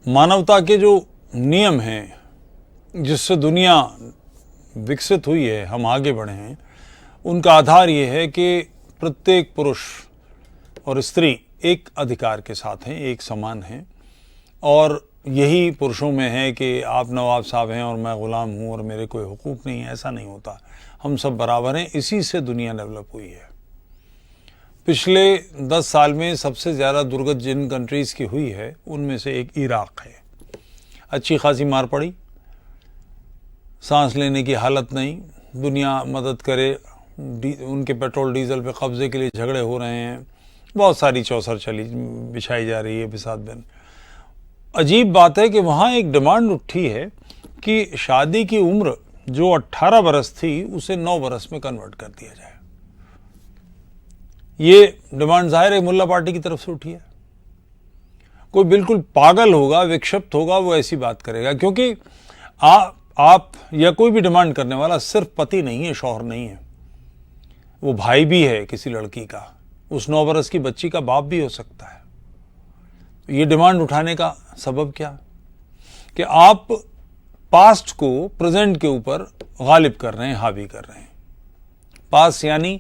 मानवता के जो नियम हैं जिससे दुनिया विकसित हुई है, हम आगे बढ़े हैं, उनका आधार ये है कि प्रत्येक पुरुष और स्त्री एक अधिकार के साथ हैं, एक समान हैं। और यही पुरुषों में है कि आप नवाब साहब हैं और मैं ग़ुलाम हूँ और मेरे कोई हुकूक नहीं है, ऐसा नहीं होता। हम सब बराबर हैं। इसी से दुनिया डेवलप हुई है। पिछले 10 साल में सबसे ज़्यादा दुर्गत जिन कंट्रीज़ की हुई है उनमें से एक इराक़ है। अच्छी खासी मार पड़ी, सांस लेने की हालत नहीं, दुनिया मदद करे, उनके पेट्रोल डीजल पे कब्ज़े के लिए झगड़े हो रहे हैं, बहुत सारी चौसर बिछाई जा रही है बिसात बिन। अजीब बात है कि वहाँ एक डिमांड उठी है कि शादी की उम्र जो 18 बरस थी उसे 9 बरस में कन्वर्ट कर दिया जाए। ये डिमांड जाहिर है मुल्ला पार्टी की तरफ से उठी है। कोई बिल्कुल पागल होगा, विक्षिप्त होगा, वो ऐसी बात करेगा, क्योंकि आप या कोई भी डिमांड करने वाला सिर्फ पति नहीं है, शौहर नहीं है, वो भाई भी है किसी लड़की का, उस 9 बरस की बच्ची का बाप भी हो सकता है। ये डिमांड उठाने का सबब क्या कि आप पास्ट को प्रेजेंट के ऊपर गालिब कर रहे हैं, हावी कर रहे हैं। पास्ट यानी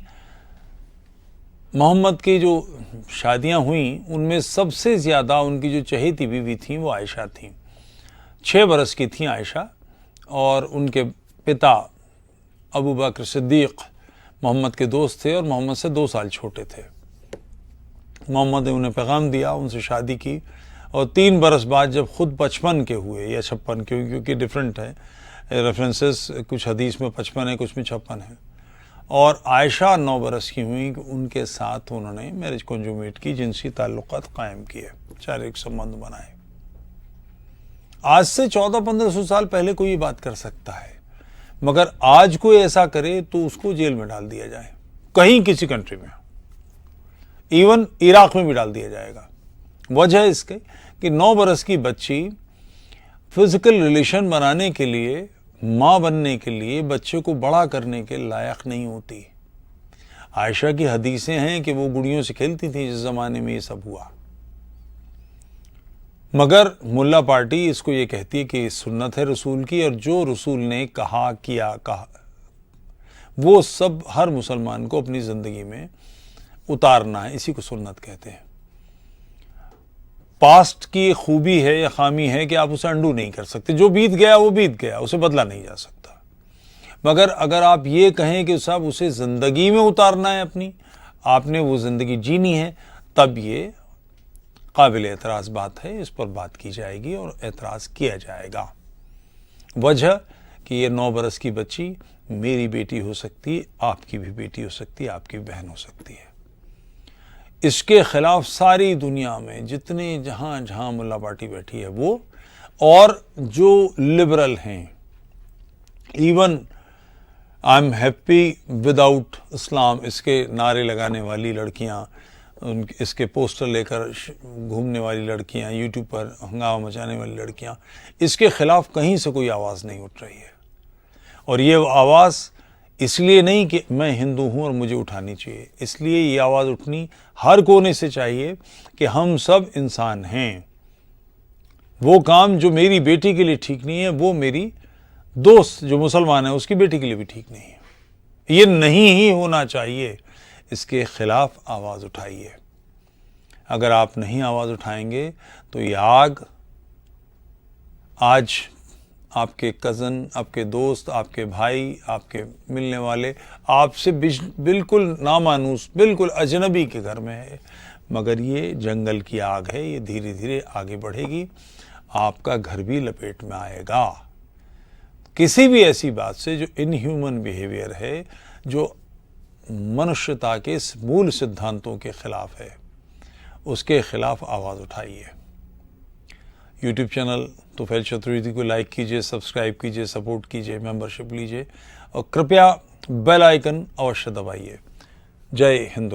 मोहम्मद की जो शादियां हुई उनमें सबसे ज़्यादा उनकी जो चहेती बीवी थी वो आयशा थी। 6 बरस की थी आयशा और उनके पिता अबू बकर सिद्दीक़ मोहम्मद के दोस्त थे और मोहम्मद से 2 साल छोटे थे। मोहम्मद ने उन्हें पैगाम दिया, उनसे शादी की और 3 बरस बाद जब खुद 55 के हुए या 56 के, क्योंकि डिफरेंट है रेफरेंसेस, कुछ हदीस में 55 है, कुछ में 56 है, और आयशा 9 बरस की हुई, उनके साथ उन्होंने मैरिज कॉन्जुमेट की, जिनसी ताल्लुकात कायम किए, शारीरिक संबंध बनाए। आज से 1400-1500 साल पहले कोई ये बात कर सकता है, मगर आज कोई ऐसा करे तो उसको जेल में डाल दिया जाए, कहीं किसी कंट्री में, इवन इराक में भी डाल दिया जाएगा। वजह इसके कि 9 बरस की बच्ची फिजिकल रिलेशन बनाने के लिए, माँ बनने के लिए, बच्चे को बड़ा करने के लायक नहीं होती। आयशा की हदीसें हैं कि वो गुड़ियों से खेलती थी जिस ज़माने में ये सब हुआ। मगर मुल्ला पार्टी इसको ये कहती है कि सुन्नत है रसूल की, और जो रसूल ने कहा किया वो सब हर मुसलमान को अपनी ज़िंदगी में उतारना है, इसी को सुन्नत कहते हैं। पास्ट की खूबी है या खामी है कि आप उसे अंडू नहीं कर सकते, जो बीत गया वो बीत गया, उसे बदला नहीं जा सकता। मगर अगर आप ये कहें कि साहब उसे ज़िंदगी में उतारना है अपनी, आपने वो ज़िंदगी जीनी है, तब ये काबिल एतराज़ बात है, इस पर बात की जाएगी और एतराज़ किया जाएगा। वजह कि ये 9 बरस की बच्ची मेरी बेटी हो सकती है, आपकी भी बेटी हो सकती है, आपकी भी बहन हो सकती है। इसके खिलाफ सारी दुनिया में जितने जहाँ जहाँ मुल्ला पार्टी बैठी है वो, और जो लिबरल हैं, even I am happy without Islam, इसके नारे लगाने वाली लड़कियाँ, इसके पोस्टर लेकर घूमने वाली लड़कियाँ, यूट्यूब पर हंगामा मचाने वाली लड़कियाँ, इसके खिलाफ कहीं से कोई आवाज़ नहीं उठ रही है। और ये आवाज़ इसलिए नहीं कि मैं हिंदू हूँ और मुझे उठानी चाहिए, इसलिए ये आवाज़ उठनी हर कोने से चाहिए कि हम सब इंसान हैं। वो काम जो मेरी बेटी के लिए ठीक नहीं है, वो मेरी दोस्त जो मुसलमान है उसकी बेटी के लिए भी ठीक नहीं है। ये नहीं ही होना चाहिए। इसके खिलाफ आवाज़ उठाइए। अगर आप नहीं आवाज़ उठाएंगे तो ये आग आज आपके कज़न, आपके दोस्त, आपके भाई, आपके मिलने वाले, आपसे बिल्कुल नामानूस, बिल्कुल अजनबी के घर में है, मगर ये जंगल की आग है, ये धीरे धीरे आगे बढ़ेगी, आपका घर भी लपेट में आएगा। किसी भी ऐसी बात से जो इनह्यूमन बिहेवियर है, जो मनुष्यता के मूल सिद्धांतों के खिलाफ है, उसके खिलाफ आवाज़ उठाइए। यूट्यूब चैनल तुफैल चतुर्वेदी को लाइक कीजिए, सब्सक्राइब कीजिए, सपोर्ट कीजिए, मेंबरशिप लीजिए और कृपया बेल आइकन अवश्य दबाइए। जय हिंद।